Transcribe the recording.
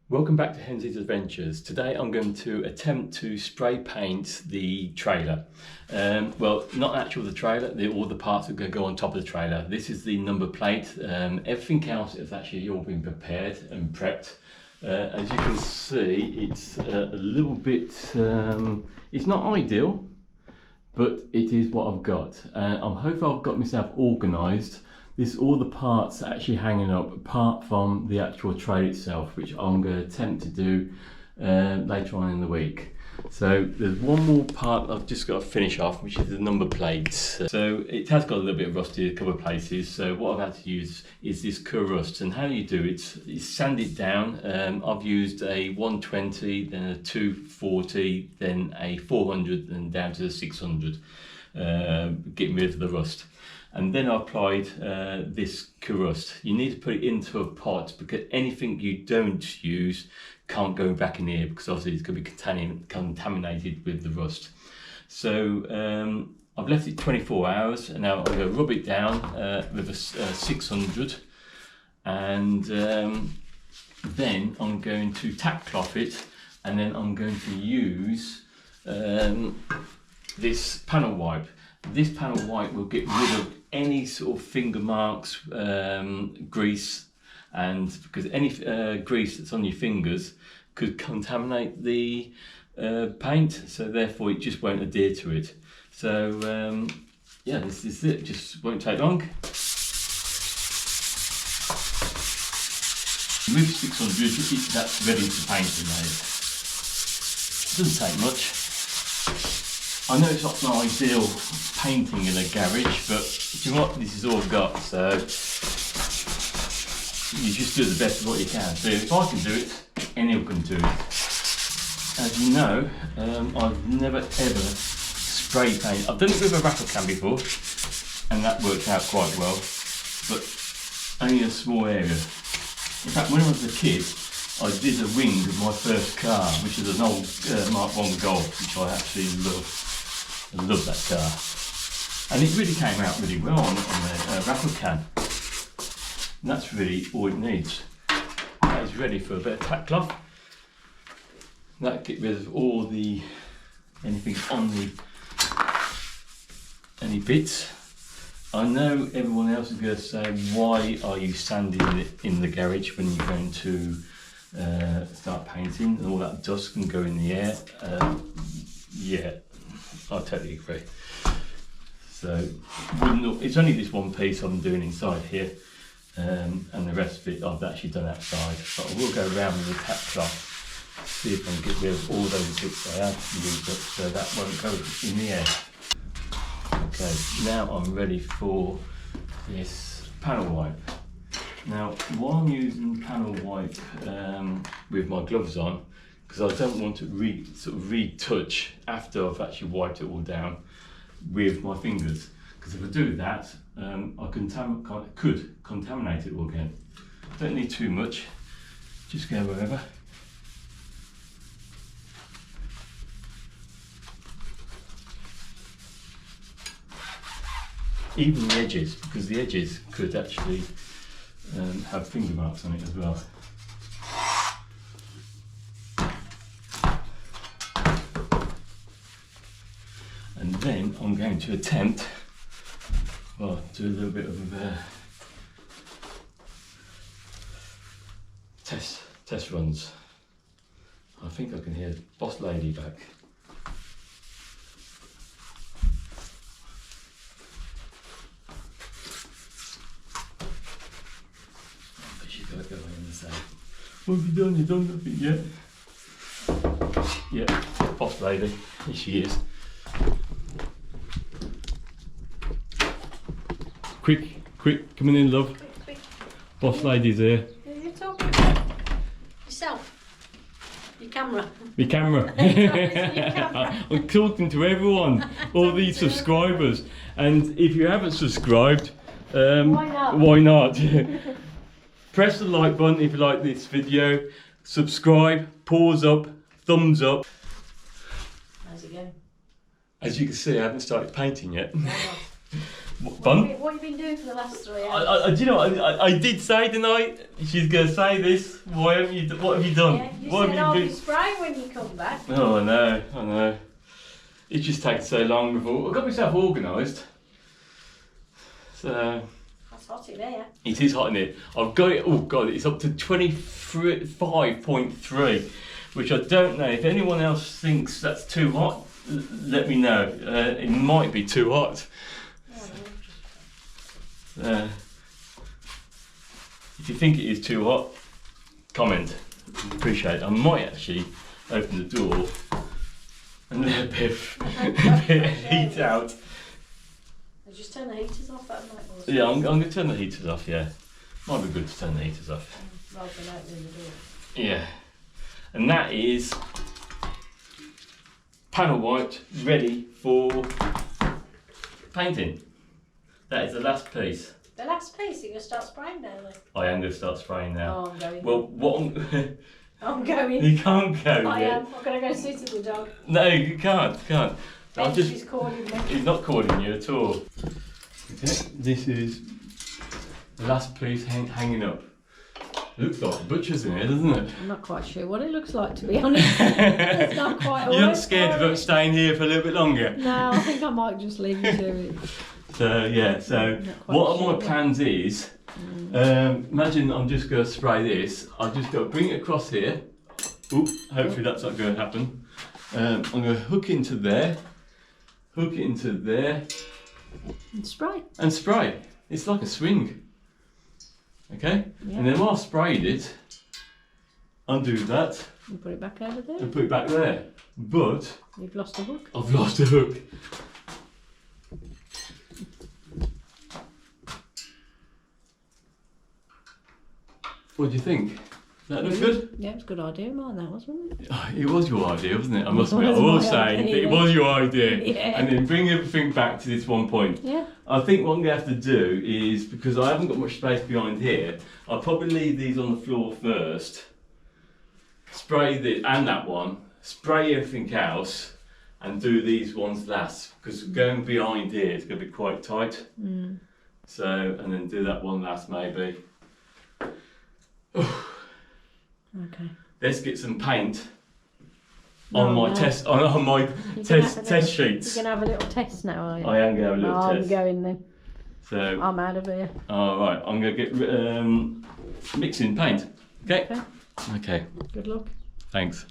Welcome back to Hensley's Adventures. Today I'm going to attempt to spray paint the trailer. Well, not actually the trailer, all the parts are going to go on top of the trailer. This is the number plate. Everything else has actually all been prepared and prepped. As you can see, it's a little bit, it's not ideal, but it is what I've got. I'm hoping I've got myself organised. This all the parts actually hanging up apart from the actual tray itself, which I'm going to attempt to do later on in the week. So there's one more part I've just got to finish off, which is the number plates. So it has got a little bit of rusty in a couple of places. So what I've had to use is this Currust, and how you do it is sand it down. I've used a 120, then a 240, then a 400, and down to the 600, getting rid of the rust. And then I applied this Currust. You need to put it into a pot because anything you don't use can't go back in here, because obviously it's going to be contaminated with the rust. So I've left it 24 hours, and now I'm going to rub it down with a 600, and then I'm going to tack cloth it, and then I'm going to use this panel wipe. This panel wipe will get rid of any sort of finger marks, grease, and because any grease that's on your fingers could contaminate the paint, so therefore it just won't adhere to it. So yeah, this is it, just won't take long. With 600, that's ready to paint now. It doesn't take much. I know it's not an ideal painting in a garage, but do you know what? This is all I've got, so you just do the best of what you can. So if I can do it, anyone can do it. As you know, I've never ever spray paint. I've done it with a rattle can before, and that worked out quite well, but only a small area. In fact, when I was a kid, I did a wing of my first car, which is an old Mark I Golf, which I absolutely love. I love that car, and it really came out really well on the rattle can. And that's really all it needs. That is ready for a bit of tack cloth. That get rid of all the anything on the any bits. I know everyone else is going to say, why are you sanding it in the garage when you're going to start painting, and all that dust can go in the air? Yeah, I totally agree. So it's only this one piece I'm doing inside here, and the rest of it I've actually done outside. But I will go around with the tack cloth, see if I can get rid of all those bits I have used up, so that won't go in the air. Okay, now I'm ready for this panel wipe. Now, while I'm using panel wipe with my gloves on, because I don't want to retouch after I've actually wiped it all down with my fingers, because if I do that, I could contaminate it all again. Don't need too much, just go wherever. Even the edges, because the edges could actually have finger marks on it as well. And then I'm going to attempt, well, do a little bit of test runs. I think I can hear Boss Lady back. But she's got to go in and say, "What have you done? You've done nothing yet." Yeah, Boss Lady, here she is. Quick, coming in, love. Quick. Boss Lady's here. Who are you talking about? Yourself? Your camera? My camera. I'm talking to everyone, all these subscribers. And if you haven't subscribed, why not? Press the like button if you like this video. Subscribe, pause up, thumbs up. How's it going? As you can see, I haven't started painting yet. Fun? What have you been doing for the last 3 Do hours? you know, I did say tonight, she's going to say this. What have you done? Yeah, you What said have I'll you be been? spraying when you come back. Oh, I know. It just takes so long before. I got myself organised. So, That's hot in here. it is hot in here. I've got it, oh God, it's up to 25.3, which I don't know. If anyone else thinks that's too hot, let me know. It might be too hot. If you think it is too hot, comment. Appreciate it. I might actually open the door and let a bit of heat out. Just turn the heaters off, that might more sense. Yeah, I'm going to turn the heaters off, yeah. Might be good to turn the heaters off. Rather than opening the door. Yeah. And that is panel white ready for painting. That is the last piece. The last piece, you're going to start spraying now then? I am going to start spraying now. Oh, I'm going. Well, what I'm going. you can't go I yet. am. I'm going to go sit with the dog. No, you can't. I'll just. She's calling me. He's not calling you at all. Okay, this is the last piece hanging up. Looks like butcher's in here, doesn't it? I'm not quite sure what it looks like, to be honest. It's not quite You're not scared of staying here for a little bit longer? No, I think I might just leave you to it. So yeah, so Not quite what are sure. my plans is, imagine I'm just going to spray this. I've just got to bring it across here. Oop, hopefully that's not going to happen. I'm going to hook into there, hook it into there, And spray. and spray. It's like a swing. Okay? Yeah. And then while I've sprayed it, undo that And put it back over there. and put it back there. But You've lost the hook. I've lost a hook. What do you think? That look good? Yeah, it's a good idea, mine, that was, wasn't it? Oh, it was your idea, wasn't it? I must It admit, I was will my say idea. it was your idea. Yeah. And then bring everything back to this one point. Yeah. I think what I'm going to have to do is, because I haven't got much space behind here, I'll probably leave these on the floor first. Spray this and that one, spray everything else, and do these ones last. Because going behind here is going to be quite tight. So, and then do that one last maybe. Okay. Let's get some paint on No, my no. test on my You can test have a test little- sheets. You're going to have a little test now, are you? I am going to have a little I'm test. going then. So, I'm out of here. all right, I'm going to get mixing paint. Okay. Okay. Okay. Good luck. Thanks.